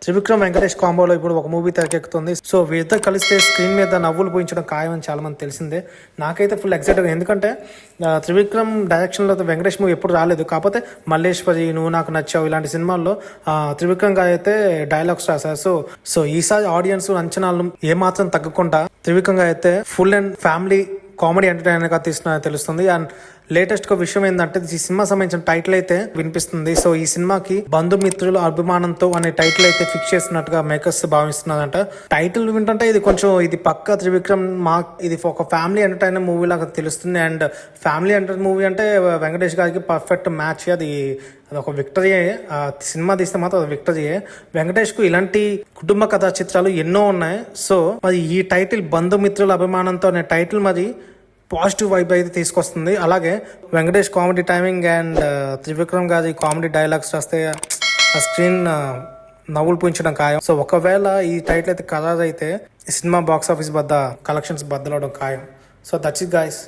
త్రివిక్రమ్ వెంకటేష్ కాంబోలో ఇప్పుడు ఒక movie తెరకెక్కుతుంది. So వీరిద్దరు కలిస్తే స్క్రీన్ మీద నవ్వులు పోయించడం ఖాయం అని చాలా మంది తెలిసిందే. నాకైతే ఫుల్ ఎక్సైటెడ్, ఎందుకంటే త్రివిక్రమ్ డైరెక్షన్లో వెంకటేష్ మూవీ ఎప్పుడు రాలేదు. కాకపోతే మల్లేశ్వరి, నువ్వు నాకు నచ్చావు ఇలాంటి సినిమాల్లో త్రివిక్రమ్ గారు అయితే డైలాగ్స్ రాశారు. సో ఈసారి ఆడియన్స్ అంచనాలను ఏమాత్రం తగ్గకుండా త్రివిక్రమ్ గారు అయితే full and family comedy entertainer గా తీస్తున్నా తెలుస్తుంది. అండ్ లేటెస్ట్ గా విషయం ఏంటంటే ఈ సినిమా సంబంధించిన టైటిల్ అయితే వినిపిస్తుంది. సో ఈ సినిమాకి బంధుమిత్రులు అభిమానంతో అనే టైటిల్ అయితే ఫిక్స్ చేస్తున్నట్టుగా మేకర్స్ భావిస్తున్నారంట. టైటిల్ వింటుంటే ఇది పక్క త్రివిక్రమ్ ఇది ఒక ఫ్యామిలీ ఎంటర్టైనర్ మూవీ లాగా తెలుస్తుంది. అండ్ ఫ్యామిలీ ఎంటర్టైనర్ మూవీ అంటే వెంకటేష్ గారికి పర్ఫెక్ట్ మ్యాచ్. అది ఒక విక్టరీయే. సినిమా తీస్తే మాత్రం అది విక్టరీయే. వెంకటేష్ కు ఇలాంటి కుటుంబ కథా చిత్రాలు ఎన్నో ఉన్నాయి. సో మరి ఈ టైటిల్ బంధుమిత్రుల అభిమానంతో అనే టైటిల్ మరి పాజిటివ్ వైబ్ అయితే తీసుకొస్తుంది. అలాగే Venkatesh comedy timing and Trivikram గారి కామెడీ డైలాగ్స్ రాస్తే ఆ స్క్రీన్ నవ్వులు పూయించడం ఖాయం. సో ఒకవేళ ఈ టైటిల్ అయితే ఖరారు అయితే ఈ సినిమా బాక్స్ ఆఫీస్ వద్ద కలెక్షన్స్ బద్దలవడం ఖాయం. So that's it guys.